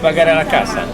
pagare la casa.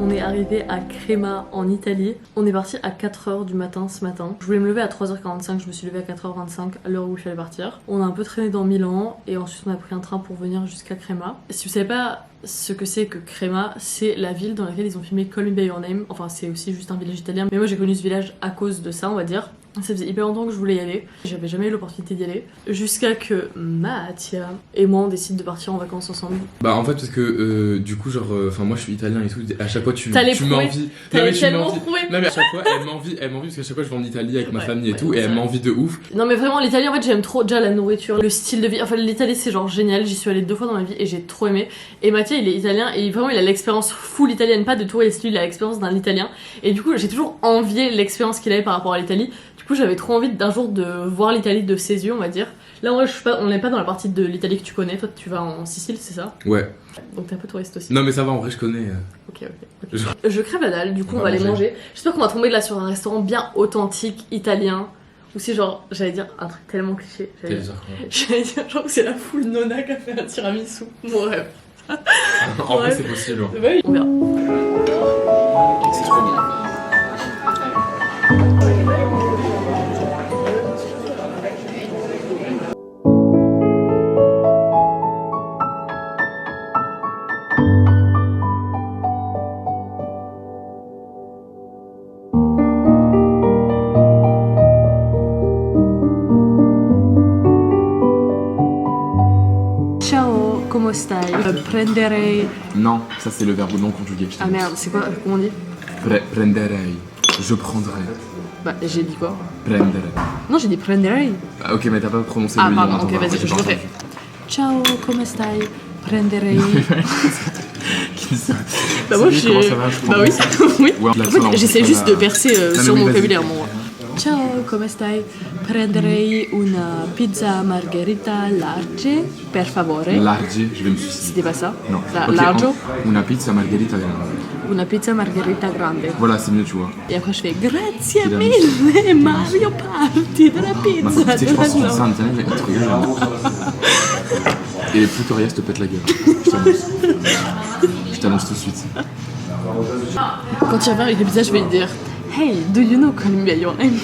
On est arrivé à Crema en Italie. On est parti à 4h du matin ce matin. Je voulais me lever à 3h45, je me suis levée à 4h25 à l'heure où il fallait partir. On a un peu traîné dans Milan et ensuite on a pris un train pour venir jusqu'à Crema. Si vous savez pas ce que c'est que Crema, c'est la ville dans laquelle ils ont filmé Call Me By Your Name. Enfin c'est aussi juste un village italien, mais moi j'ai connu ce village à cause de ça on va dire. Ça faisait hyper longtemps que je voulais y aller, j'avais jamais eu l'opportunité d'y aller, jusqu'à que Mattia et moi on décide de partir en vacances ensemble. Bah en fait parce que du coup genre, enfin moi je suis italien et tout, à chaque fois tu m'envies. Non mais tellement trouvé. Non mais à chaque fois elle m'envie parce qu'à chaque fois je vais en Italie avec ma famille et tout et elle m'envie de ouf. Non mais vraiment l'Italie en fait j'aime trop déjà la nourriture, le style de vie, enfin l'Italie c'est genre génial, j'y suis allée 2 fois dans ma vie et j'ai trop aimé. Et Mattia il est italien et vraiment il a l'expérience full italienne, pas de touriste, lui il a l'expérience d'un italien. Et du coup j'ai toujours envié l'expérience qu'il avait par rapport à l'Italie. Du coup j'avais trop envie d'un jour de voir l'Italie de ses yeux on va dire. Là en vrai on n'est pas dans la partie de l'Italie que tu connais, toi tu vas en Sicile c'est ça? Ouais. Donc t'es un peu touriste aussi. Non mais ça va en vrai je connais. Ok. Je crève la dalle, du coup on va aller manger. J'espère qu'on va tomber là sur un restaurant bien authentique italien. Ou c'est genre, j'allais dire un truc tellement cliché. J'allais dire genre que c'est la foule nonna qui a fait un tiramisu. Mon rêve. En vrai c'est possible. On verra. C'est trop bon. Ciao, come stai? Prenderei... Non, ça c'est le verbe non conjugué. Ah merde, c'est quoi? Comment on dit? Prenderei. Je prendrai. Bah j'ai dit quoi? Prendere. Non j'ai dit prenderei. Ah, ok mais t'as pas prononcé le i. Ah pardon, ok vas-y, je refais. Ciao, come stai? Prenderei... Qui ça? Bah moi j'ai... Bah oui, oui. Ouais, en fait j'essaie juste de percer sur mon vocabulaire moi. Ciao, come stai? Prenderei una pizza margherita large, per favore. Large, je vais me suicider. C'était pas ça? Non. Okay, largo? Una pizza margherita grande. Una pizza margherita grande. Voilà, c'est mieux, tu vois. Et après je fais grazie mille Mario Party de la pizza. Ma tu sais, je pense que tu dis ça en italien, mais il te regarde. Et les Plutorias te pètent la gueule. Je t'annonce. Je t'annonce tout de suite. Quand il revient avec les pizzas, je vais lui dire Hey, do you know Call Me By Your Name?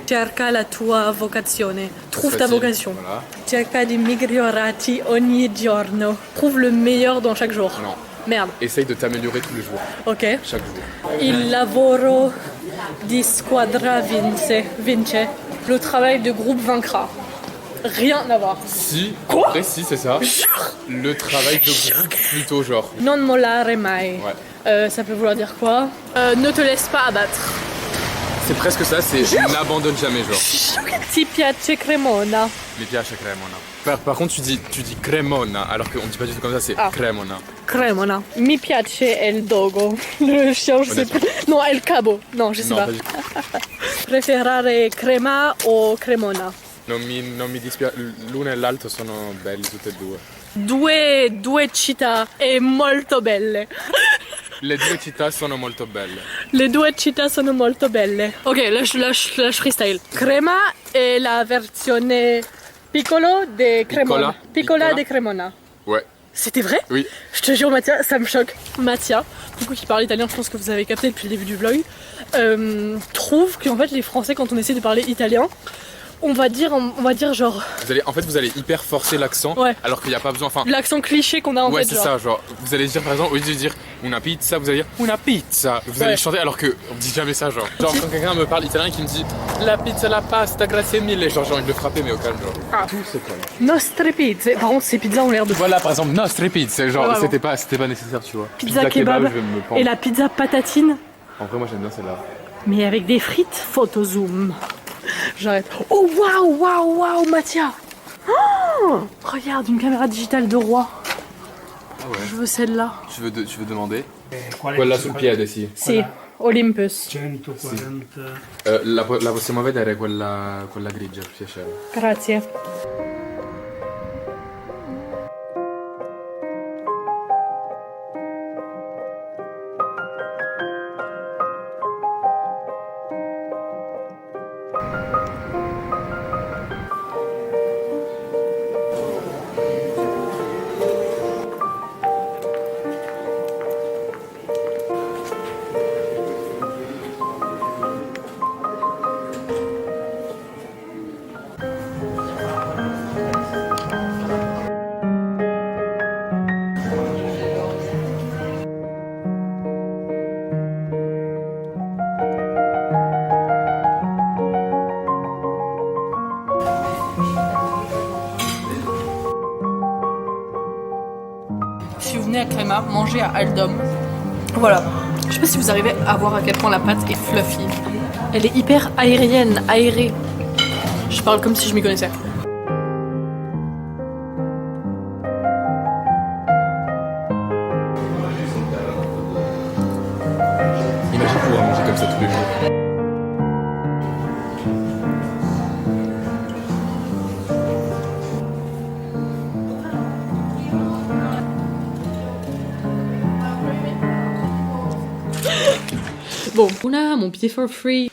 Cerca la tua vocazione. Trouve ta vocation. Voilà. Cerca di migliorarti ogni giorno. Trouve le meilleur dans chaque jour. Non. Merde. Essaye de t'améliorer tous les jours. Ok. Chaque jour. Il lavoro di squadra vince. Le travail de groupe vaincra. Rien à voir. Si. Quoi? Après, si, c'est ça. Jure. Le travail de groupe, plutôt genre. Non mollare mai. Ouais. Ça peut vouloir dire quoi? Ne te laisse pas abattre. C'est presque ça, c'est n'abandonne jamais, genre. Ti piace Cremona. Mi piace Cremona. Par contre, tu dis Cremona, alors qu'on dit pas du tout comme ça, c'est Cremona. Cremona. Mi piace il dogo. Le chien, je sais pas. Non, il cabo. Non, je sais pas. Preferare crema o cremona? Non mi dispiace, l'una e l'altro sono belli tutte e due. Due città e molto belle. Le due città sono molto belle. Le due città sono molto belle. Ok, lâche freestyle. Crema è la versione piccolo de Cremona. Piccola de Cremona. Ouais. C'était vrai? Oui. Je te jure Mathia, ça me choque. Mathia, du coup qui parle italien, je pense que vous avez capté depuis le début du vlog, trouve qu'en fait les Français quand on essaie de parler italien, on va dire genre... Vous allez hyper forcer l'accent, ouais. Alors qu'il n'y a pas besoin, enfin... L'accent cliché qu'on a en ouais, fait, c'est ça, genre, vous allez dire par exemple, au lieu de dire una pizza, vous allez dire una pizza. Vous allez chanter alors qu'on dit jamais ça, genre. Genre quand quelqu'un me parle italien qui me dit la pizza, la pasta, grazie mille, genre j'ai envie de le frapper mais au calme, genre. Ah. Tout c'est quoi là. Nostre pizza, par contre ces pizzas ont l'air de... Voilà par exemple, nostre pizza, genre ouais, c'était pas nécessaire, tu vois. Pizza kebab, je vais me pendre. et la pizza patatine. En vrai moi j'aime bien celle-là. Mais avec des frites, photo zoom. J'arrête. Oh waouh, waouh, waouh, Mathia. Oh, regarde, une caméra digitale de roi. Ah ouais. Je veux celle-là. Tu veux demander quella sul piede, sì. Sì, Olympus. 140. La possiamo vedere quella grigia, per piacere. Grazie. Si vous venez à Crema, mangez à Aldom. Voilà. Je sais pas si vous arrivez à voir à quel point la pâte est fluffy. Elle est hyper aérienne, aérée. Je parle comme si je m'y connaissais. Imagine pouvoir manger comme ça tous les jours. Bon, oula, mon pied for free.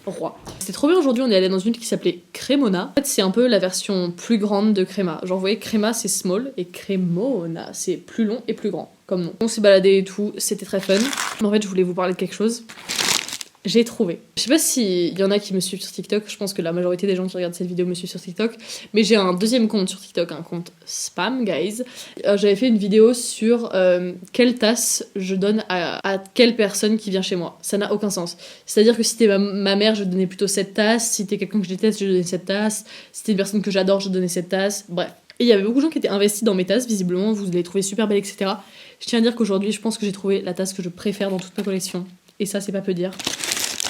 Roi. C'était trop bien aujourd'hui, on est allé dans une qui s'appelait Cremona. En fait, c'est un peu la version plus grande de Crema. Genre, vous voyez, Crema c'est small et Cremona c'est plus long et plus grand comme nom. On s'est baladé et tout, c'était très fun. Mais en fait, je voulais vous parler de quelque chose. J'ai trouvé. Je sais pas s'il y en a qui me suivent sur TikTok, je pense que la majorité des gens qui regardent cette vidéo me suivent sur TikTok, mais j'ai un deuxième compte sur TikTok, un compte spam, guys. J'avais fait une vidéo sur quelle tasse je donne à quelle personne qui vient chez moi. Ça n'a aucun sens. C'est-à-dire que si t'es ma mère, je donnais plutôt cette tasse, si t'es quelqu'un que je déteste, je donnais cette tasse, si t'es une personne que j'adore, je donnais cette tasse, bref. Et il y avait beaucoup de gens qui étaient investis dans mes tasses, visiblement, vous les trouvez super belles, etc. Je tiens à dire qu'aujourd'hui, je pense que j'ai trouvé la tasse que je préfère dans toute ma collection. Et ça, c'est pas peu dire.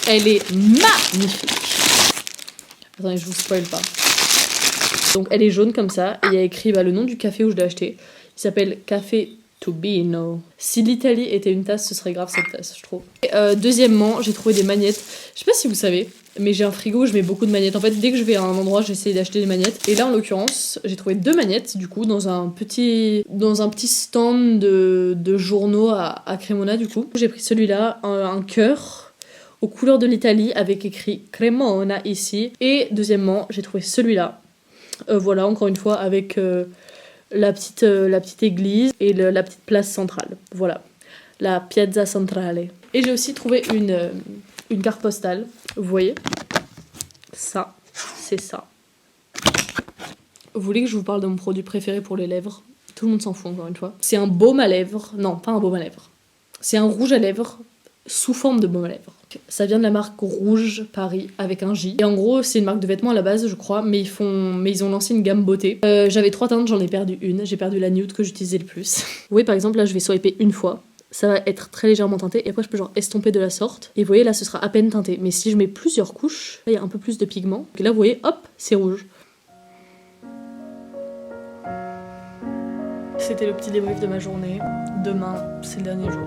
Elle est magnifique. Attendez, je vous spoil pas. Donc elle est jaune comme ça, et il y a écrit le nom du café où je l'ai acheté. Il s'appelle Café Tubino. Si l'Italie était une tasse, ce serait grave cette tasse, je trouve. Et, deuxièmement, j'ai trouvé des magnettes. Je sais pas si vous savez, mais j'ai un frigo où je mets beaucoup de magnettes. En fait, dès que je vais à un endroit, j'essaie d'acheter des magnettes. Et là, en l'occurrence, j'ai trouvé 2 magnettes, du coup, dans un petit stand de journaux à Cremona, du coup. J'ai pris celui-là, un cœur aux couleurs de l'Italie avec écrit Cremona ici. Et deuxièmement, j'ai trouvé celui-là. Voilà, encore une fois, avec la petite église et la petite place centrale. Voilà, la Piazza Centrale. Et j'ai aussi trouvé une carte postale. Vous voyez ? Ça, c'est ça. Vous voulez que je vous parle de mon produit préféré pour les lèvres ? Tout le monde s'en fout, encore une fois. C'est un baume à lèvres. Non, pas un baume à lèvres. C'est un rouge à lèvres sous forme de baume à lèvres. Ça vient de la marque Rouge Paris avec un J. Et en gros, c'est une marque de vêtements à la base, je crois, mais ils ont lancé une gamme beauté. J'avais 3 teintes, j'en ai perdu une. J'ai perdu la nude que j'utilisais le plus. Vous voyez, par exemple, là, je vais swiper une fois. Ça va être très légèrement teinté. Et après, je peux genre estomper de la sorte. Et vous voyez, là, ce sera à peine teinté. Mais si je mets plusieurs couches, là, il y a un peu plus de pigment. Et là, vous voyez, hop, c'est rouge. C'était le petit débrief de ma journée. Demain, c'est le dernier jour.